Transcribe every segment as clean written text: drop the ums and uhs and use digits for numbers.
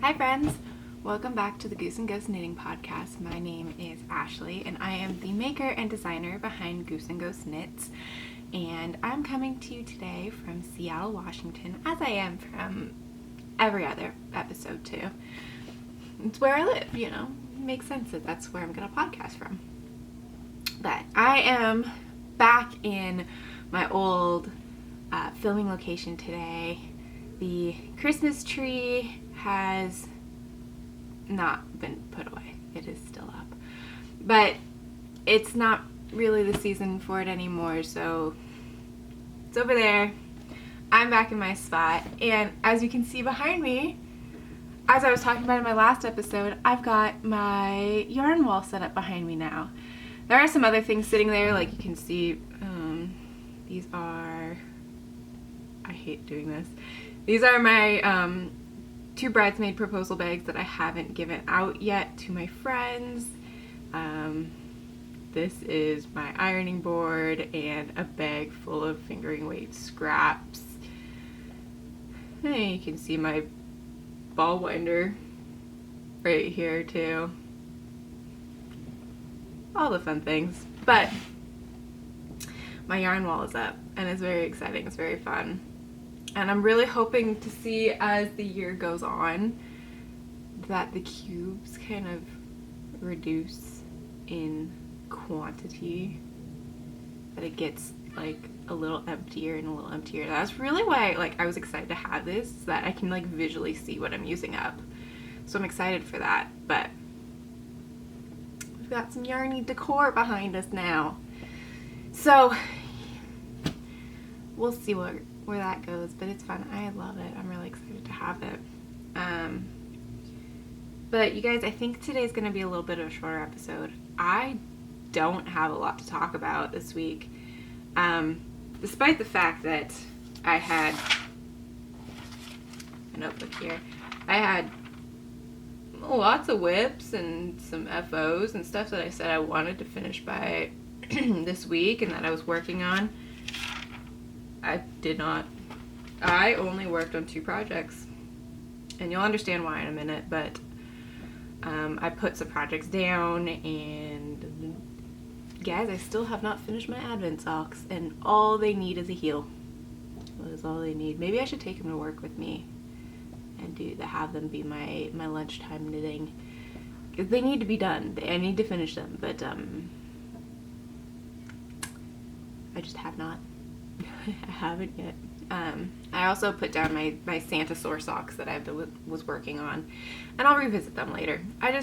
Hi friends! Welcome back to the Goose and Ghost Knitting Podcast. My name is Ashley and I am the maker and designer behind Goose and Ghost Knits. And I'm coming to you today from Seattle, Washington, as I am from every other episode too. It's where I live, you know. It makes sense that that's where I'm going to podcast from. But I am back in my old filming location today. The Christmas tree has not been put away. It is still up. But it's not really the season for it anymore, so it's over there. I'm back in my spot, and as you can see behind me, as I was talking about in my last episode, I've got my yarn wall set up behind me now. There are some other things sitting there, like you can see, these are, I hate doing this. These are my 2 bridesmaid proposal bags that I haven't given out yet to my friends. This is my ironing board and a bag full of fingering weight scraps. And you can see my ball winder right here too. All the fun things. But my yarn wall is up and it's very exciting. It's very fun. And I'm really hoping to see as the year goes on that the cubes kind of reduce in quantity, that it gets like a little emptier and a little emptier. That's really why I was excited to have this, so that I can like visually see what I'm using up. So I'm excited for that. But we've got some yarny decor behind us now. So we'll see where that goes, but it's fun. I love it. I'm really excited to have it. But you guys, I think today's going to be a little bit of a shorter episode. I don't have a lot to talk about this week, despite the fact that I had a notebook here. I had lots of whips and some FOs and stuff that I said I wanted to finish by this week and that I was working on. I did not. I only worked on 2 projects, and you'll understand why in a minute, but I put some projects down, and guys, I still have not finished my Advent socks, and all they need is a heel. That is all they need. Maybe I should take them to work with me and have them be my lunchtime knitting, because they need to be done. I need to finish them, but I just have not. I haven't yet. I also put down my Santasaur socks that I was working on, and I'll revisit them later. I'm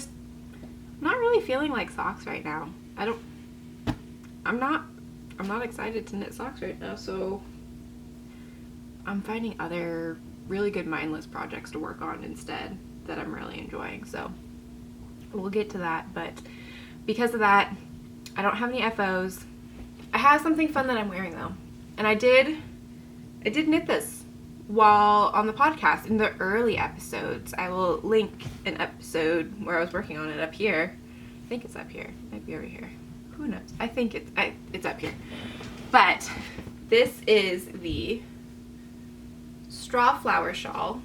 not really feeling like socks right now. I'm not excited to knit socks right now, so I'm finding other really good mindless projects to work on instead that I'm really enjoying. So we'll get to that, but because of that, I don't have any FOs. I have something fun that I'm wearing though. And I did knit this while on the podcast in the early episodes. I will link an episode where I was working on it up here. I think it's up here. It might be over here. Who knows? I think it's up here. But this is the Straw Flower Shawl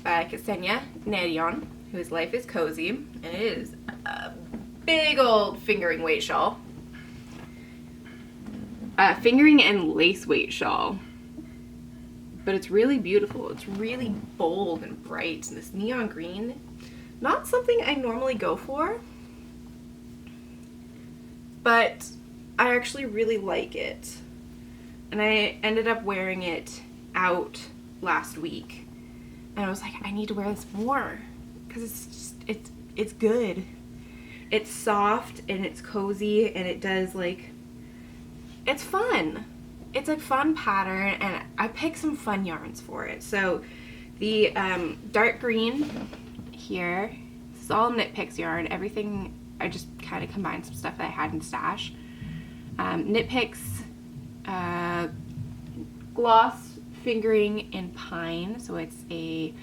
by Ksenia Nadion, whose life is cozy, and it is a big old fingering weight shawl. Fingering and lace weight shawl, but it's really beautiful. It's really bold and bright, and this neon green, not something I normally go for, but I actually really like it, and I ended up wearing it out last week, and I was like, I need to wear this more, because it's good. It's soft and it's cozy, and it does it's fun. It's a fun pattern, and I picked some fun yarns for it. So the dark green here, this is all Knit Picks yarn. Everything, I just kind of combined some stuff that I had in stash. Knit Picks gloss fingering in pine, so it's a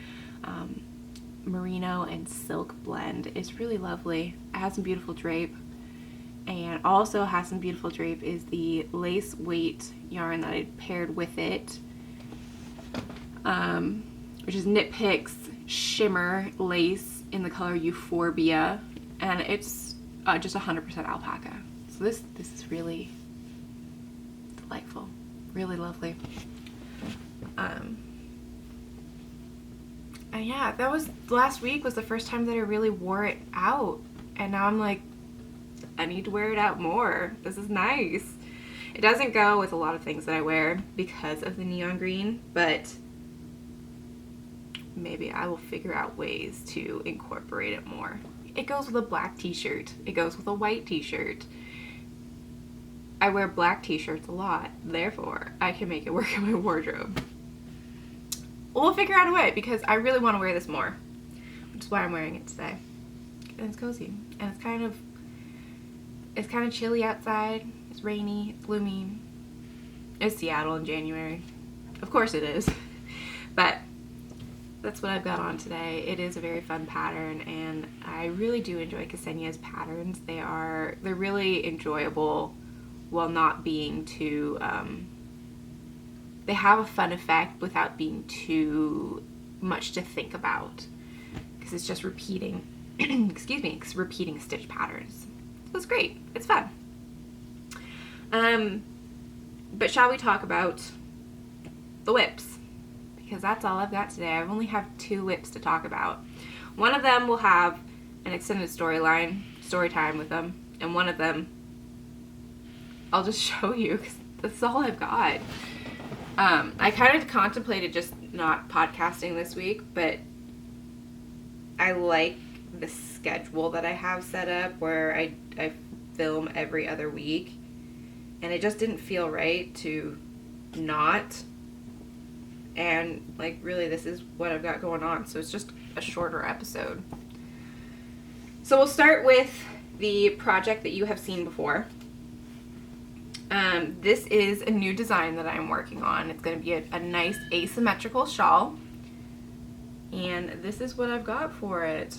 merino and silk blend. It's really lovely. It has some beautiful drape. And also has some beautiful drape is the lace weight yarn that I paired with it. which is Knit Picks Shimmer Lace in the color Euphorbia, and it's just 100% alpaca. So this is really delightful, really lovely. And yeah, that was last week was the first time that I really wore it out, and now I'm like, I need to wear it out more. This is nice. It doesn't go with a lot of things that I wear because of the neon green, but maybe I will figure out ways to incorporate it more. It goes with a black t-shirt. It goes with a white t-shirt. I wear black t-shirts a lot, therefore I can make it work in my wardrobe. We'll figure out a way because I really want to wear this more, which is why I'm wearing it today. And it's cozy, and it's kind of chilly outside. It's rainy, it's gloomy. It's Seattle in January. Of course it is. But that's what I've got on today. It is a very fun pattern, and I really do enjoy Ksenia's patterns. They're really enjoyable while not being too, they have a fun effect without being too much to think about, because it's just repeating, repeating stitch patterns. So it's great. It's fun. But shall we talk about the whips? Because that's all I've got today. I only have 2 whips to talk about. One of them will have an extended story time with them, and one of them I'll just show you because that's all I've got. I kind of contemplated just not podcasting this week, but I like the schedule that I have set up where I film every other week, and it just didn't feel right to not. And like, really, this is what I've got going on, so it's just a shorter episode. So we'll start with the project that you have seen before. This is a new design that I'm working on. It's going to be a nice asymmetrical shawl, and this is what I've got for it.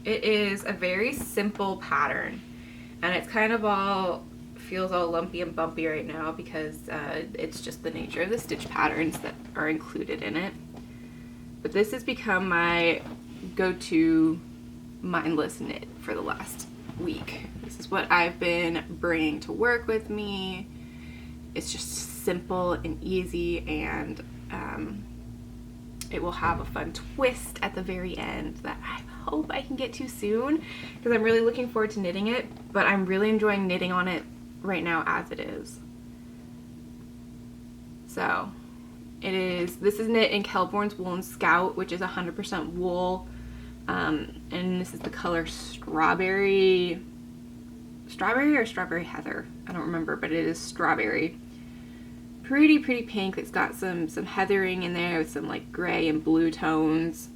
It is a very simple pattern, and it's kind of feels all lumpy and bumpy right now because it's just the nature of the stitch patterns that are included in it. But this has become my go-to mindless knit for the last week. This is what I've been bringing to work with me. It's just simple and easy, and it will have a fun twist at the very end that I hope I can get to soon, because I'm really looking forward to knitting it, but I'm really enjoying knitting on it right now as it is. So this is knit in Kelbourne's Woolens Scout, which is 100% wool, and this is the color strawberry or strawberry heather, I don't remember, but it is strawberry. Pretty pink. It's got some heathering in there with some like gray and blue tones,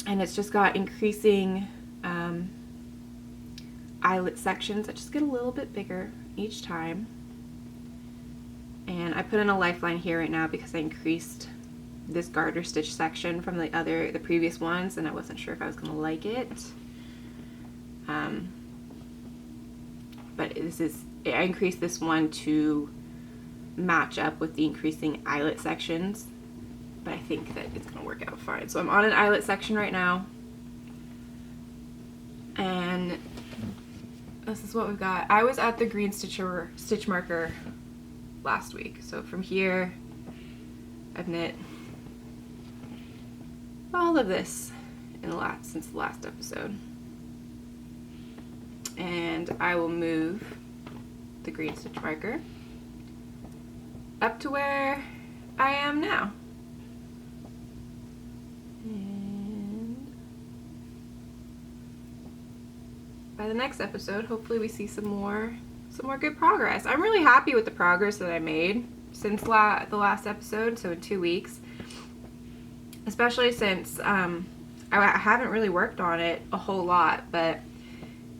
and it's just got increasing eyelet sections that just get a little bit bigger each time. And I put in a lifeline here right now because I increased this garter stitch section from the previous ones, and I wasn't sure if I was going to like it. But I increased this one to match up with the increasing eyelet sections, but I think that it's going to work out fine. So I'm on an eyelet section right now, and this is what we've got. I was at the green stitch marker last week, so from here I've knit all of this since the last episode, and I will move the green stitch marker up to where I am now. And by the next episode, hopefully we see some more good progress. I'm really happy with the progress that I made since the last episode, so in 2 weeks. Especially since I haven't really worked on it a whole lot, but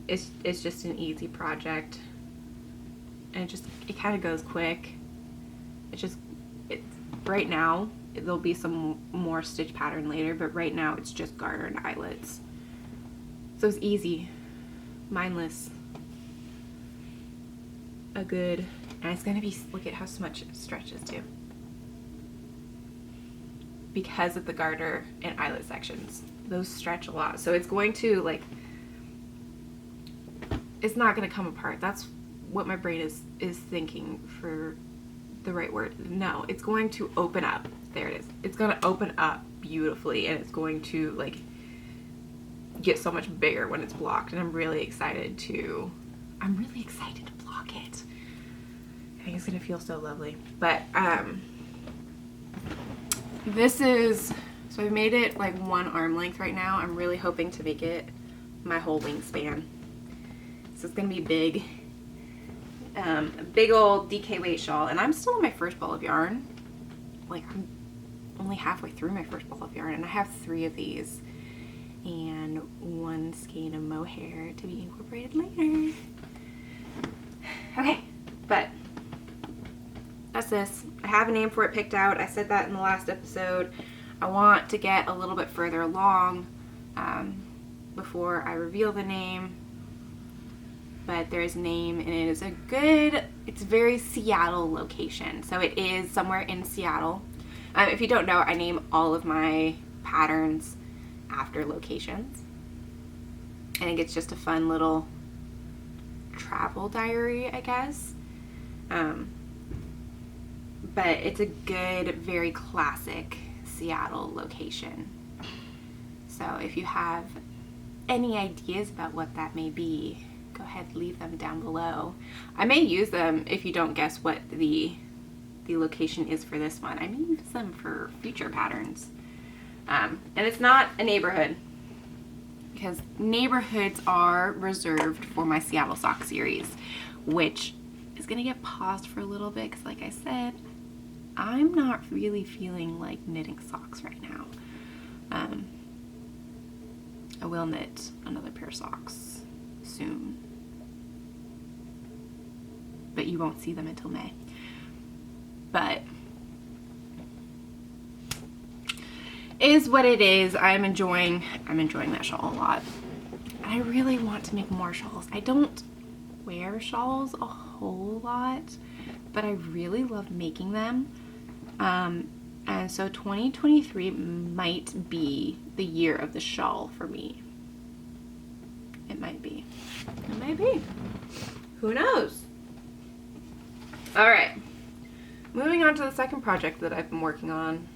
it's just an easy project, and it kind of goes quick. Right now there'll be some more stitch pattern later, but right now it's just garter and eyelets, so it's easy, mindless, and it's gonna be, look at how much it stretches too. because of the garter and eyelet sections. Those stretch a lot. So it's going to, like, it's not going to come apart. That's what my brain is thinking for the right word. No, it's going to open up. There it is. It's going to open up beautifully, and it's going to, like, get so much bigger when it's blocked. And I'm really excited to block it. I think it's going to feel so lovely. But this is, so I've made it like one arm length right now. I'm really hoping to make it my whole wingspan. So it's going to be big. A big old DK weight shawl. And I'm still on my first ball of yarn. Like, I'm only halfway through my first ball of yarn, and I have 3 of these. And 1 skein of mohair to be incorporated later. Okay, but that's this. I have a name for it picked out. I said that in the last episode. I want to get a little bit further along before I reveal the name. But there's a name, and it is it's very Seattle location. So it is somewhere in Seattle. If you don't know, I name all of my patterns after locations. I think it's just a fun little travel diary, I guess. But it's a good, very classic Seattle location. So if you have any ideas about what that may be, go ahead, leave them down below. I may use them if you don't guess what the location is for this one. I may use them for future patterns. And it's not a neighborhood, because neighborhoods are reserved for my Seattle Sock series, which is going to get paused for a little bit because, like I said, I'm not really feeling like knitting socks right now. I will knit another pair of socks soon, but you won't see them until May. But it is what it is. I'm enjoying that shawl a lot. I really want to make more shawls. I don't wear shawls a whole lot, but I really love making them. And so 2023 might be the year of the shawl for me. It might be. It might be. Who knows? All right. Moving on to the second project that I've been working on.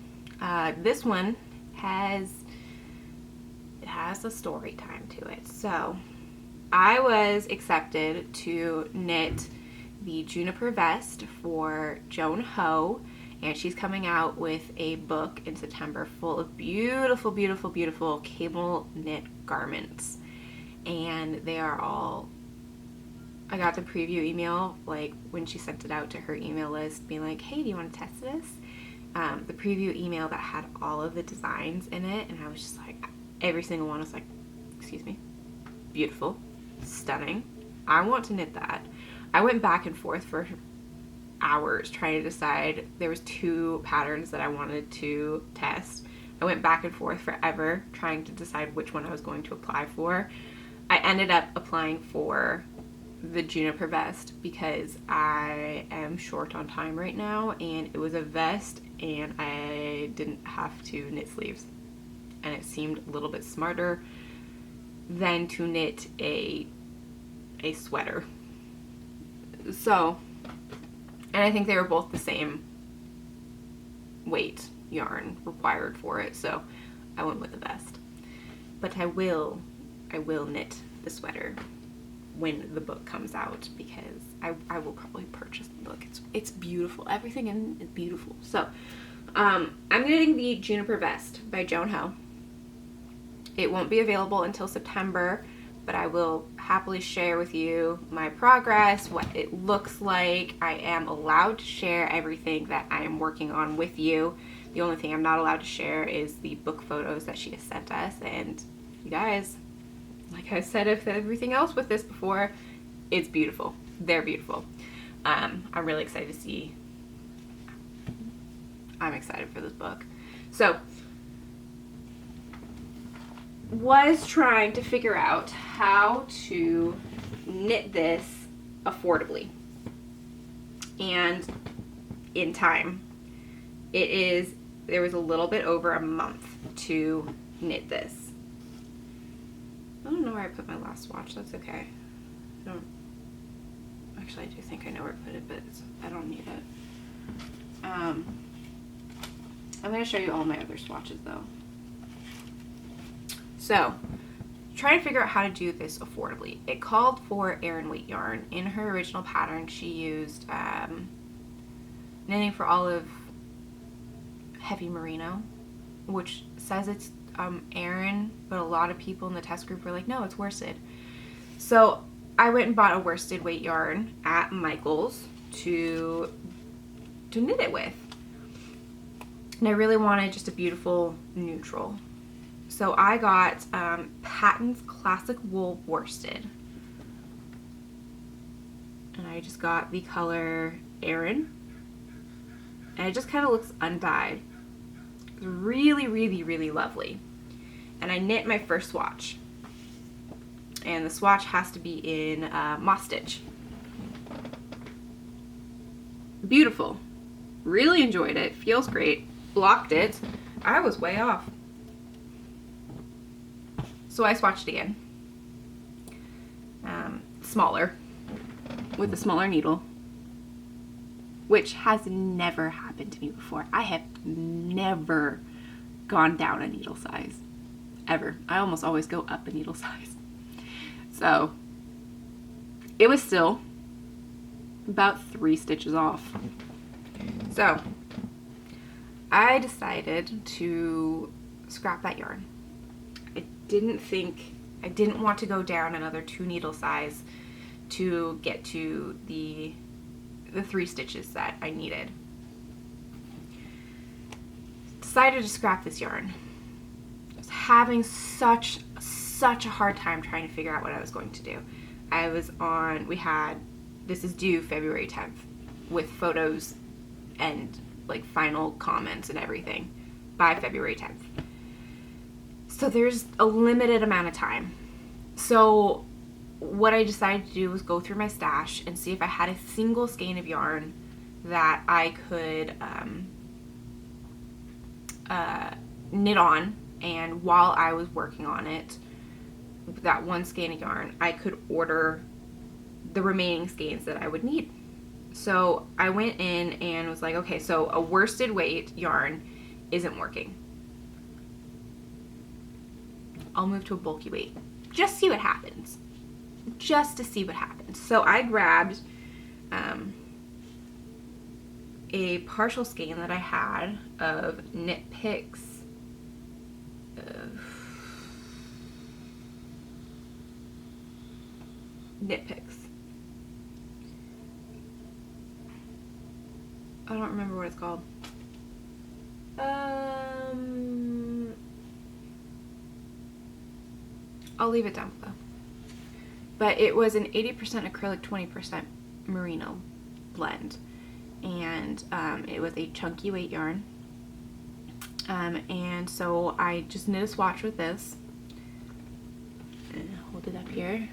This one has a story time to it. So I was accepted to knit the Juniper Vest for Joan Ho, and she's coming out with a book in September full of beautiful, beautiful, beautiful cable knit garments. And they are all, I got the preview email, like when she sent it out to her email list, being like, hey, do you want to test this? The preview email that had all of the designs in it, and I was just like, every single one was like, excuse me, beautiful, stunning, I want to knit that. I went back and forth for hours trying to decide. There was 2 patterns that I wanted to test. I went back and forth forever trying to decide which one I was going to apply for. I ended up applying for the Juniper Vest because I am short on time right now, and it was a vest and I didn't have to knit sleeves, and it seemed a little bit smarter than to knit a sweater. So, and I think they were both the same weight yarn required for it, so I went with the vest. But I will knit the sweater when the book comes out, because I will probably purchase the book. It's beautiful. Everything in it is beautiful. So I'm knitting the Juniper Vest by Joan Ho. It won't be available until September, but I will happily share with you my progress, what it looks like. I am allowed to share everything that I am working on with you. The only thing I'm not allowed to share is the book photos that she has sent us. And you guys, like I said of everything else with this before, it's beautiful. They're beautiful. I'm really excited to see. I'm excited for this book. So, was trying to figure out how to knit this affordably and in time. It is there was a little bit over a month to knit this. I don't know where I put my last swatch. That's okay. Actually, I do think I know where I put it, but I don't need it. I'm going to show you all my other swatches though. So, trying to figure out how to do this affordably. It called for Aran weight yarn. In her original pattern, she used Knitting for Olive Heavy Merino, which says it's Aran, but a lot of people in the test group were like, no, it's worsted. So I went and bought a worsted weight yarn at Michael's to knit it with. And I really wanted just a beautiful neutral. So I got Patton's Classic Wool Worsted. And I just got the color Aran. And it just kind of looks undyed. It's really, really, really lovely. And I knit my first swatch. And the swatch has to be in moss stitch. Beautiful. Really enjoyed it. Feels great. Blocked it. I was way off. So I swatched again. Smaller. With a smaller needle. Which has never happened to me before. I have never gone down a needle size. Ever. I almost always go up a needle size. So, it was still about 3 stitches off. So, I decided to scrap that yarn. I didn't want to go down another 2 needle size to get to the 3 stitches that I needed. Decided to scrap this yarn. I was having such a hard time trying to figure out what I was going to do. This is due February 10th with photos and like final comments and everything by February 10th. So there's a limited amount of time. So what I decided to do was go through my stash and see if I had a single skein of yarn that I could knit on, and while I was working on it, that one skein of yarn, I could order the remaining skeins that I would need. So I went in and was like, okay, so a worsted weight yarn isn't working. I'll move to a bulky weight. Just see what happens. Just to see what happens. So I grabbed a partial skein that I had of Knit Picks. Knit Picks. I don't remember what it's called. I'll leave it down below. But it was an 80% acrylic, 20% merino blend. And it was a chunky weight yarn. And so I just knit a swatch with this. And hold it up here.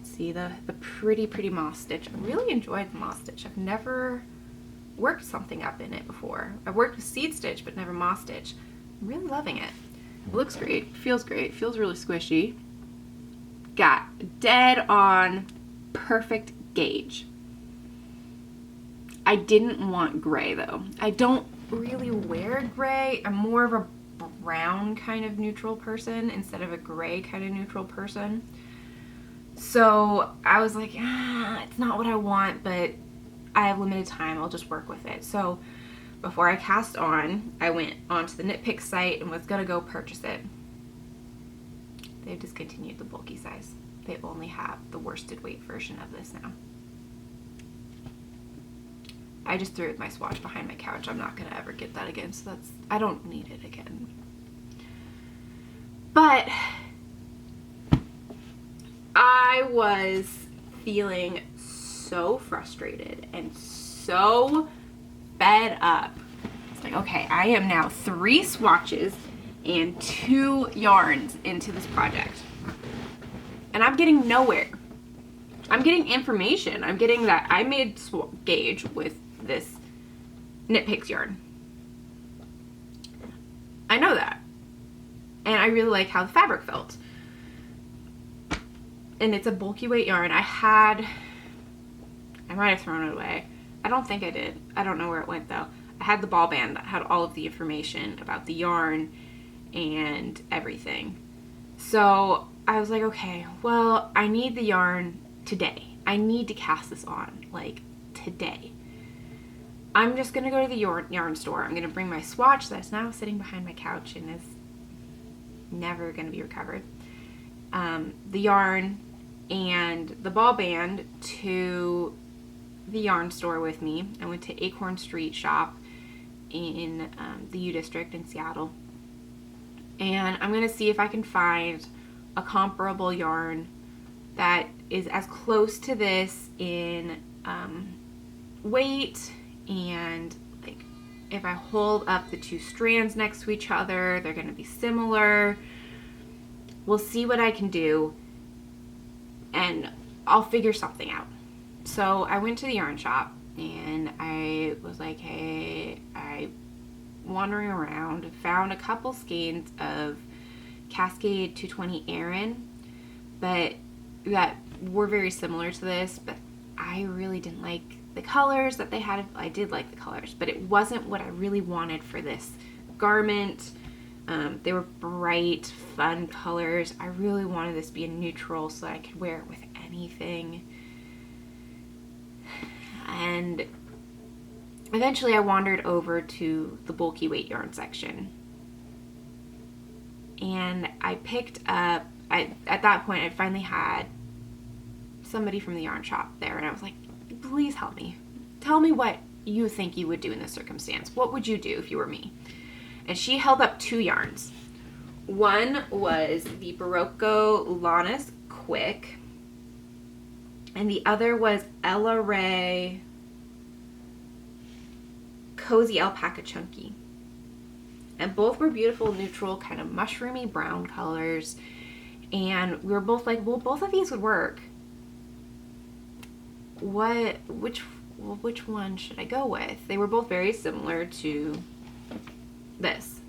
See the pretty moss stitch. I really enjoyed the moss stitch. I've never worked something up in it before. I've worked with seed stitch, but never moss stitch. I'm really loving it. It looks great, feels great, feels really squishy. Got dead on perfect gauge. I didn't want gray though. I don't really wear gray. I'm more of a brown kind of neutral person instead of a gray kind of neutral person. So I was like, it's not what I want, but I have limited time. I'll just work with it. So before I cast on, I went onto the Knit Pick site and was gonna go purchase it. They've discontinued the bulky size. They only have the worsted weight version of this now. I just threw it with my swatch behind my couch. I'm not gonna ever get that again, so I don't need it again. But I was feeling so frustrated and so fed up. It's like, okay, I am now 3 swatches and 2 yarns into this project. And I'm getting nowhere. I'm getting information. I'm getting that I made gauge with this Knit Picks yarn. I know that. And I really like how the fabric felt. And it's a bulky weight yarn. I might have thrown it away. I don't think I did. I don't know where it went though. I had the ball band that had all of the information about the yarn and everything. So I was like, okay, well, I need the yarn today. I need to cast this on, like, today. I'm just going to go to the yarn store. I'm going to bring my swatch that's now sitting behind my couch and is never going to be recovered. The yarn and the ball band to the yarn store with me. I went to Acorn Street Shop in the U District in Seattle. And I'm going to see if I can find a comparable yarn that is as close to this in weight, and like if I hold up the two strands next to each other, they're going to be similar. We'll see what I can do, and I'll figure something out. So I went to the yarn shop, and I was like, hey, wandering around, found a couple skeins of Cascade 220 Aran, but that were very similar to this, but I really didn't like the colors that they had. I did like the colors, but it wasn't what I really wanted for this garment. They were bright, fun colors. I really wanted this to be a neutral so that I could wear it with anything. And eventually I wandered over to the bulky weight yarn section. And I picked up, at that point I finally had somebody from the yarn shop there, and I was like, please help me. Tell me what you think you would do in this circumstance. What would you do if you were me? And she held up two yarns. One was the Barocco Lannis Quick, and the other was Ella Ray Cozy Alpaca Chunky. And both were beautiful, neutral, kind of mushroomy brown colors. And we were both like, well, both of these would work. Which one should I go with? They were both very similar to this.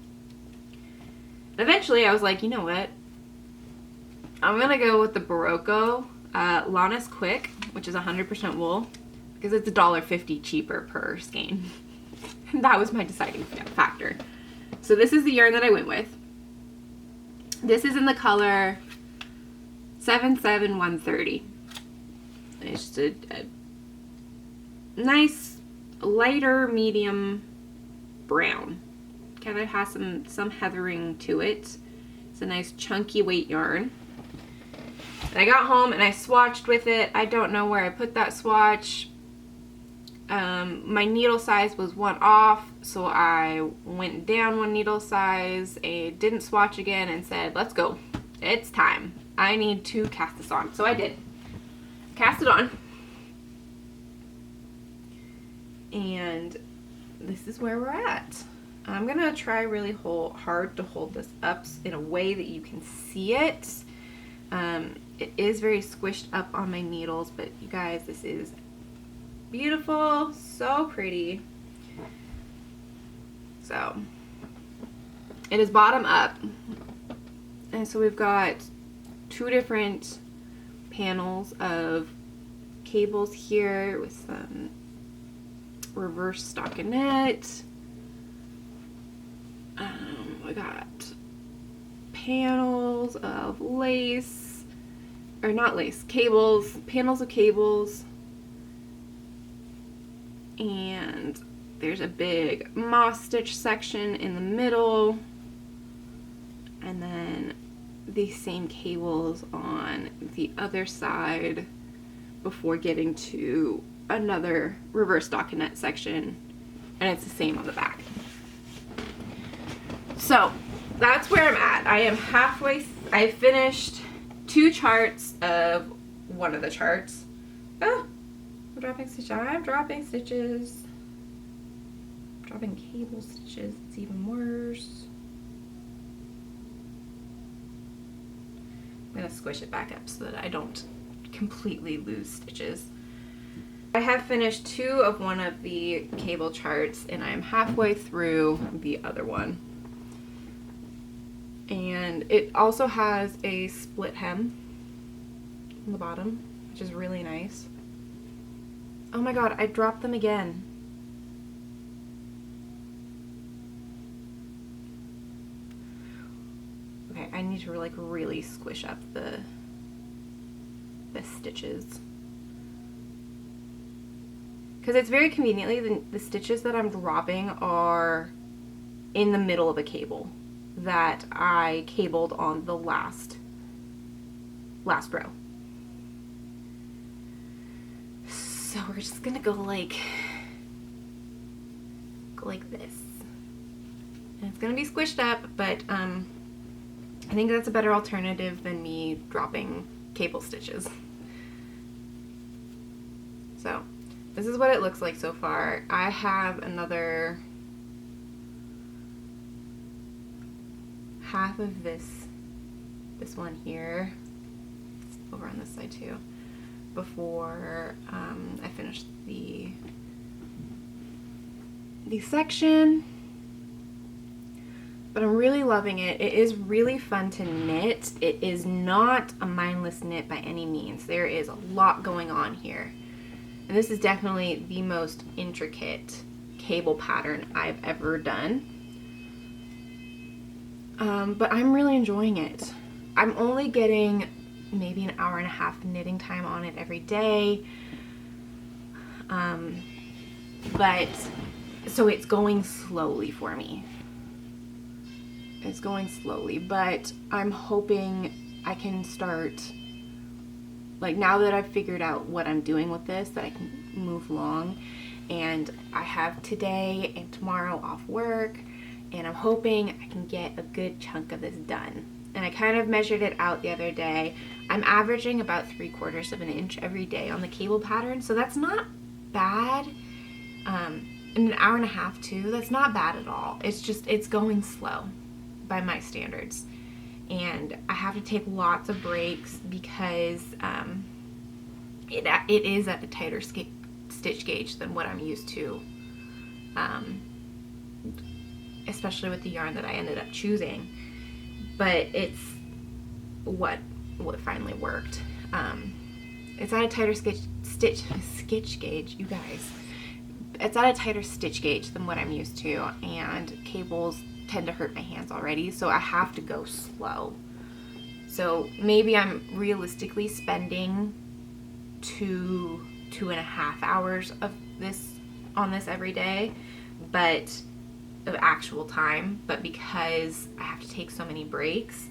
Eventually I was like, you know what? I'm gonna go with the Barocco Lannis Quick, which is 100% wool, because it's $1.50 cheaper per skein. And that was my deciding factor. So this is the yarn that I went with. This is in the color 77130. It's just a nice lighter medium brown. Kind of has some heathering to it. It's a nice chunky weight yarn. And I got home and I swatched with it. I don't know where I put that swatch. My needle size was one off, so I went down one needle size, and didn't swatch again, and said, let's go. It's time. I need to cast this on. So I did. Cast it on. And this is where we're at. I'm going to try really hard to hold this up in a way that you can see it. It is very squished up on my needles, but you guys, this is beautiful, so pretty. So it is bottom up, and so we've got two different panels of cables here with some reverse stockinette. We got panels of lace, or not lace, cables, panels of cables. And there's a big moss stitch section in the middle, and then these same cables on the other side before getting to another reverse stockinette section, and it's the same on the back. So that's where I'm at. I am halfway. I finished two charts of one of the charts. Oh, I'm dropping stitches. I'm dropping stitches. Dropping cable stitches. It's even worse. I'm going to squish it back up so that I don't completely lose stitches. I have finished two of one of the cable charts, and I'm halfway through the other one. And it also has a split hem on the bottom, which is really nice. Oh my god, I dropped them again. Okay, I need to like really squish up the stitches. Because it's very conveniently, the stitches that I'm dropping are in the middle of a cable that I cabled on the last row. So we're just gonna go like this. And it's gonna be squished up, but I think that's a better alternative than me dropping cable stitches. So this is what it looks like so far. I have another half of this one here over on this side too before I finish the section. But I'm really loving it. It is really fun to knit. It is not a mindless knit by any means. There is a lot going on here. And this is definitely the most intricate cable pattern I've ever done. But I'm really enjoying it. I'm only getting maybe an hour and a half knitting time on it every day. But so it's going slowly for me. It's going slowly, but I'm hoping I can start, like now that I've figured out what I'm doing with this, that I can move along. And I have today and tomorrow off work, and I'm hoping I can get a good chunk of this done. And I kind of measured it out the other day. I'm averaging about 3/4 of an inch every day on the cable pattern, so that's not bad. In an hour and a half too, that's not bad at all. It's just, it's going slow by my standards. And I have to take lots of breaks because it is at a tighter stitch gauge than what I'm used to, especially with the yarn that I ended up choosing. But it's what finally worked. It's at a tighter stitch gauge, you guys. It's at a tighter stitch gauge than what I'm used to, and cables tend to hurt my hands already, so I have to go slow. So maybe I'm realistically spending 2.5 hours of this on this every day, but of actual time. But because I have to take so many breaks,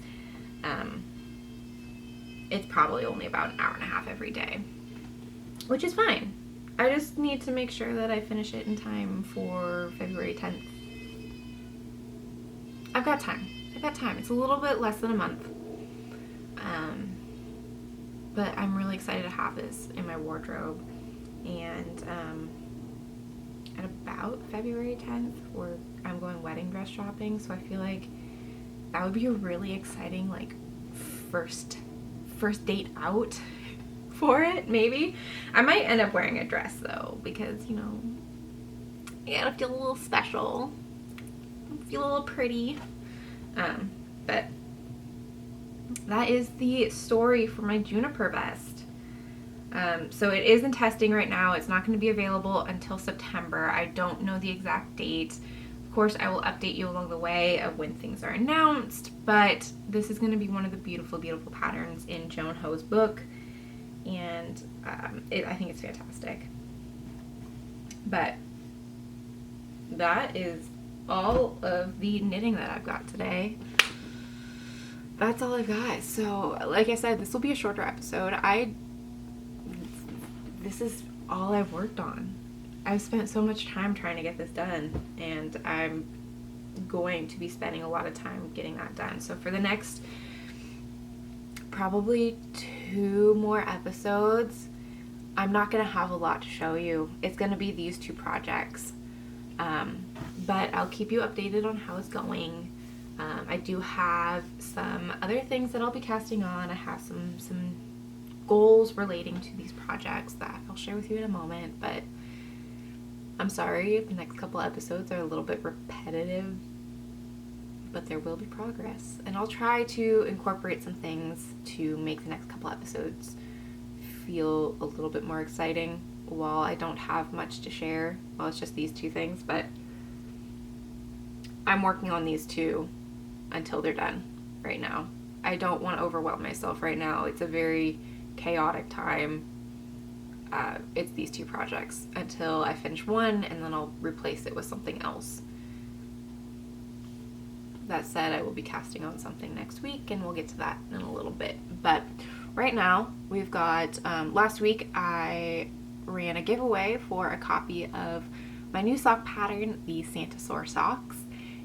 it's probably only about an hour and a half every day, which is fine. I just need to make sure that I finish it in time for February 10th. I've got time. It's a little bit less than a month. But I'm really excited to have this in my wardrobe. And at about February 10th, I'm going wedding dress shopping, so I feel like that would be a really exciting, like, first date out for it, maybe. I might end up wearing a dress, though, because, you know, you gotta feel a little special. Feel a little pretty. But that is the story for my juniper vest. So it is in testing right now. It's not going to be available until September. I don't know the exact date. Of course, I will update you along the way of when things are announced, but this is going to be one of the beautiful, beautiful patterns in Joan Ho's book, and I think it's fantastic. But that is all of the knitting that I've got today. That's all I've got. So, like I said, this will be a shorter episode. This is all I've worked on. I've spent so much time trying to get this done, and I'm going to be spending a lot of time getting that done. So for the next probably 2 more episodes, I'm not going to have a lot to show you. It's going to be these 2 projects. But I'll keep you updated on how it's going. I do have some other things that I'll be casting on. I have some goals relating to these projects that I'll share with you in a moment, but I'm sorry if the next couple episodes are a little bit repetitive but there will be progress. And I'll try to incorporate some things to make the next couple episodes feel a little bit more exciting while I don't have much to share. Well, it's just these 2 things, but I'm working on these 2 until they're done right now. I don't want to overwhelm myself right now. It's a very chaotic time. It's these 2 projects until I finish one, and then I'll replace it with something else. That said, I will be casting on something next week, and we'll get to that in a little bit. But right now, we've got, last week I ran a giveaway for a copy of my new sock pattern, the Santasaur Socks.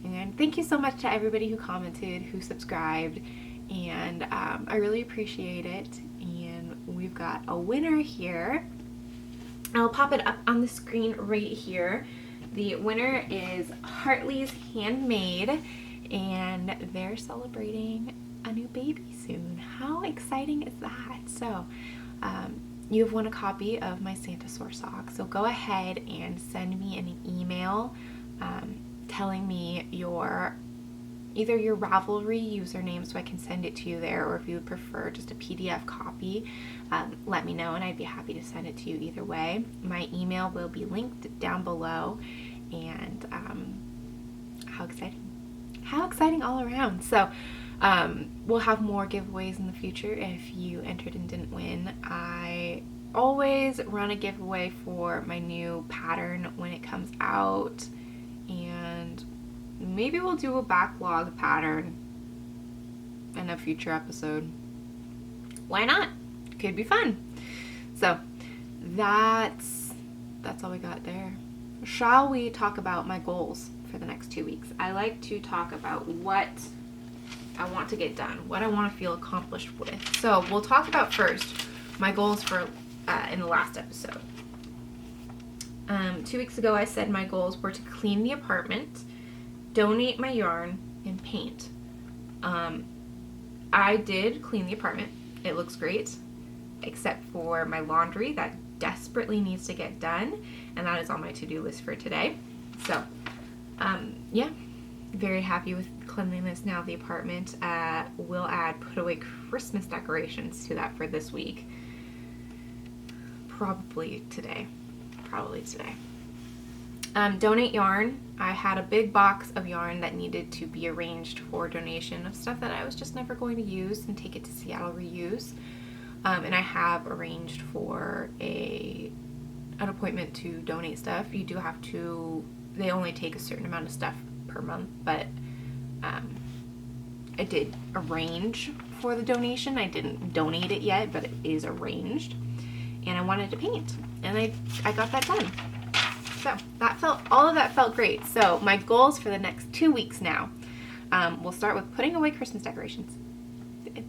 And thank you so much to everybody who commented, who subscribed, and I really appreciate it. And we've got a winner here. I'll pop it up on the screen right here. The winner is Hartley's Handmade, and they're celebrating a new baby soon. How exciting is that? So you've won a copy of my Santasaur sock, so go ahead and send me an email telling me either your Ravelry username so I can send it to you there, or if you would prefer just a PDF copy, let me know and I'd be happy to send it to you either way. My email will be linked down below, and how exciting all around. So we'll have more giveaways in the future if you entered and didn't win. I always run a giveaway for my new pattern when it comes out, and maybe we'll do a backlog pattern in a future episode. Why not? Could be fun. So that's all we got there. Shall we talk about my goals for the next 2 weeks? I like to talk about what I want to get done, what I want to feel accomplished with. So we'll talk about first my goals for in the last episode. 2 weeks ago I said my goals were to clean the apartment, donate my yarn, and paint. I did clean the apartment. It looks great, except for my laundry that desperately needs to get done, and that is on my to-do list for today. So yeah, very happy with cleanliness now of the apartment. We'll add put away Christmas decorations to that for this week. Probably today. Donate yarn. I had a big box of yarn that needed to be arranged for donation of stuff that I was just never going to use and take it to Seattle Reuse. And I have arranged for an appointment to donate stuff. You do have to, they only take a certain amount of stuff per month, but I did arrange for the donation. I didn't donate it yet, but it is arranged. And I wanted to paint, and I got that done. So all of that felt great. So my goals for the next 2 weeks now, we'll start with putting away Christmas decorations.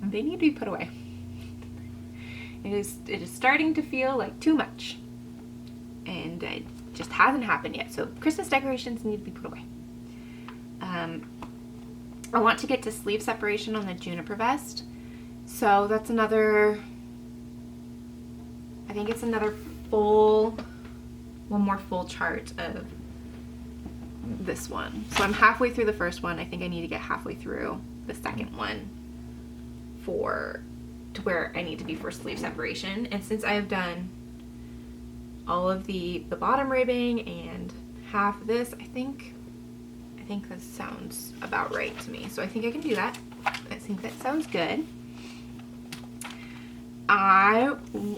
They need to be put away. It is starting to feel like too much, and it just hasn't happened yet. So Christmas decorations need to be put away. I want to get to sleeve separation on the juniper vest. So that's another, I think it's another one more full chart of this one. So I'm halfway through the first one. I think I need to get halfway through the second one to where I need to be for sleeve separation. And since I have done all of the bottom ribbing and half of this, I think this sounds about right to me. So I think I can do that. I think that sounds good. I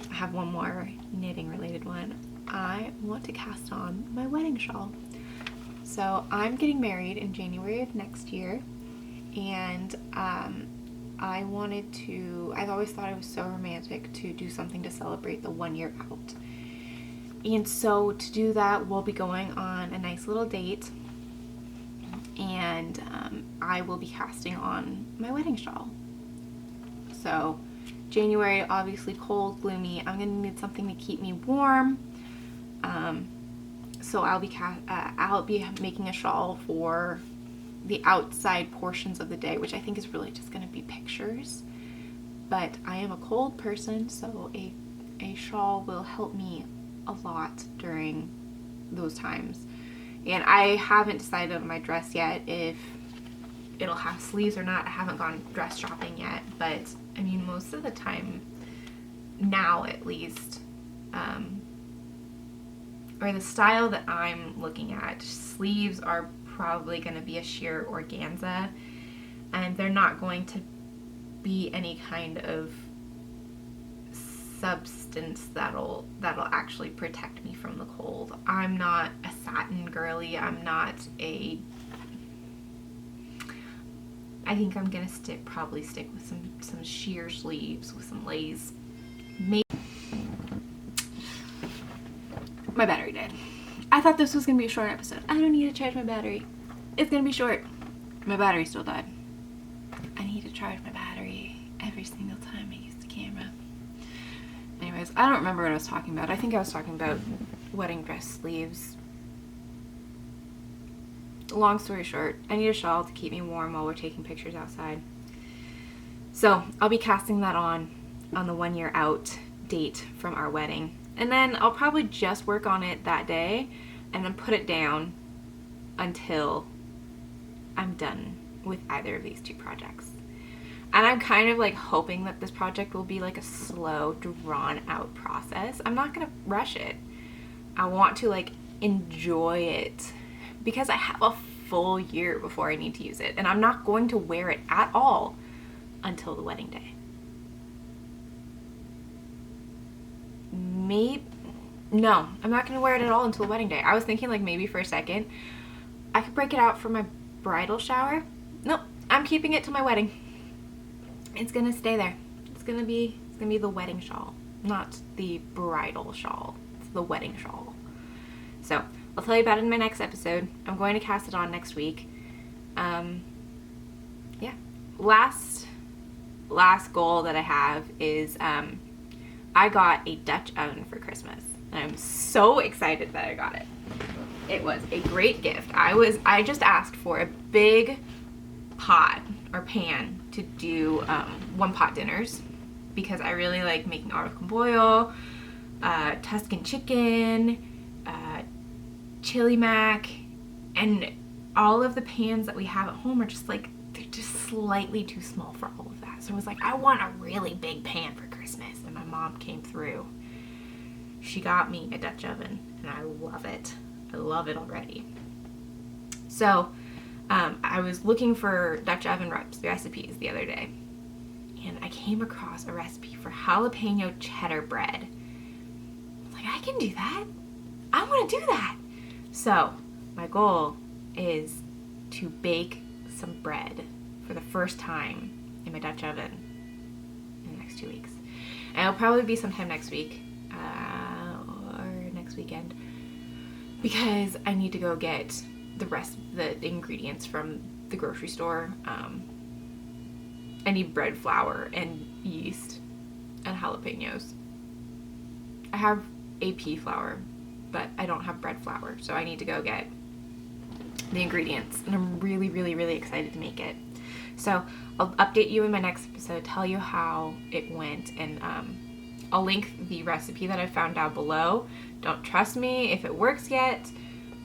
have one more knitting related one. I want to cast on my wedding shawl. So I'm getting married in January of next year, and I've always thought it was so romantic to do something to celebrate the 1 year out. And so to do that, we'll be going on a nice little date, and I will be casting on my wedding shawl. So January, obviously cold, gloomy. I'm going to need something to keep me warm. So I'll be making a shawl for the outside portions of the day, which I think is really just going to be pictures. But I am a cold person, so a shawl will help me a lot during those times. And I haven't decided on my dress yet. If it'll have sleeves or not. I haven't gone dress shopping yet, but I mean, most of the time now, at least, or the style that I'm looking at, sleeves are probably going to be a sheer organza, and they're not going to be any kind of substance that'll actually protect me from the cold. I'm not a satin girly. I'm not a... I think I'm gonna probably stick with some sheer sleeves with some lace. Maybe. My battery died. I thought this was gonna be a short episode. I don't need to charge my battery. It's gonna be short. My battery still died. I need to charge my battery every single time I use the camera. Anyways, I don't remember what I was talking about. I think I was talking about wedding dress sleeves. Long story short, I need a shawl to keep me warm while we're taking pictures outside. So I'll be casting that on the 1 year out date from our wedding. And then I'll probably just work on it that day and then put it down until I'm done with either of these two projects. And I'm kind of like hoping that this project will be like a slow, drawn out process. I'm not gonna rush it. I want to like enjoy it because I have a full year before I need to use it, and I'm not going to wear it at all until the wedding day. No, I'm not gonna wear it at all until the wedding day. I was thinking like maybe for a second I could break it out for my bridal shower. Nope, I'm keeping it till my wedding. It's gonna stay there. It's gonna be the wedding shawl, not the bridal shawl. It's the wedding shawl. So I'll tell you about it in my next episode. I'm going to cast it on next week. Yeah. Last goal that I have is I got a Dutch oven for Christmas, and I'm so excited that I got it. It was a great gift. I just asked for a big pot or pan to do one pot dinners because I really like making arroz con pollo, Tuscan chicken, chili mac, and all of the pans that we have at home are just like, they're just slightly too small for all of that. So I was like, I want a really big pan for Christmas, and my mom came through. She got me a Dutch oven, and I love it. I love it already. So I was looking for Dutch oven recipes the other day, and I came across a recipe for jalapeno cheddar bread. I was like, I can do that. I want to do that. So my goal is to bake some bread for the first time in my Dutch oven in the next 2 weeks. And it'll probably be sometime next week or next weekend, because I need to go get the ingredients from the grocery store. I need bread flour and yeast and jalapenos. I have AP flour, but I don't have bread flour, so I need to go get the ingredients, and I'm really, really, really excited to make it. So I'll update you in my next episode, tell you how it went, and I'll link the recipe that I found down below. Don't trust me if it works yet,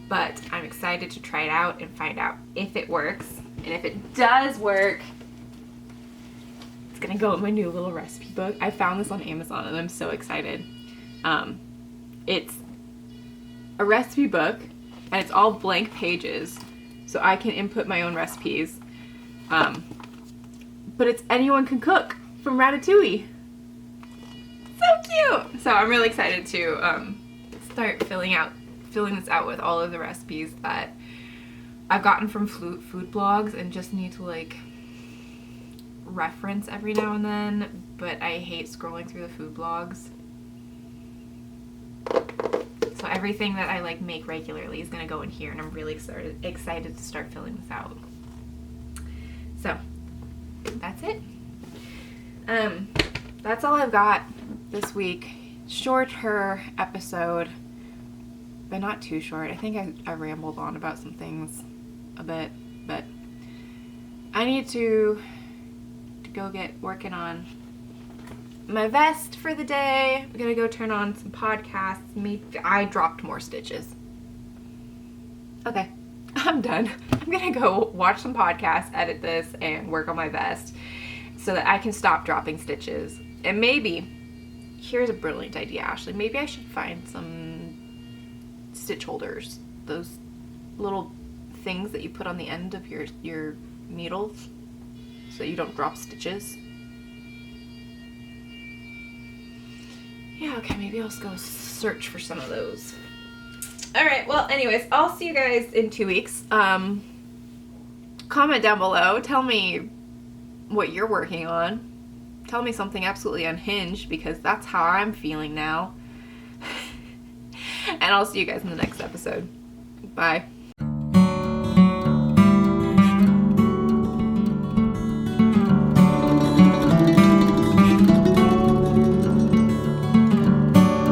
but I'm excited to try it out and find out if it works. And if it does work, it's gonna go in my new little recipe book. I found this on Amazon and I'm so excited. It's a recipe book and it's all blank pages, so I can input my own recipes. But it's Anyone Can Cook from Ratatouille. So cute! So I'm really excited to start filling this out with all of the recipes that I've gotten from food blogs and just need to like reference every now and then, but I hate scrolling through the food blogs. So everything that I like make regularly is gonna go in here, and I'm really excited to start filling this out. So that's it. That's all I've got this week. Shorter episode, but not too short. I think I rambled on about some things a bit, but I need to go get working on my vest for the day. I'm gonna go turn on some podcasts. Maybe I dropped more stitches. Okay. I'm done. I'm gonna go watch some podcasts, edit this, and work on my vest so that I can stop dropping stitches. And maybe, here's a brilliant idea, Ashley. Maybe I should find some stitch holders. Those little things that you put on the end of your needles so you don't drop stitches. Yeah, okay, maybe I'll just go search for some of those. Alright, well, anyways, I'll see you guys in 2 weeks. Comment down below. Tell me what you're working on. Tell me something absolutely unhinged, because that's how I'm feeling now. And I'll see you guys in the next episode. Bye.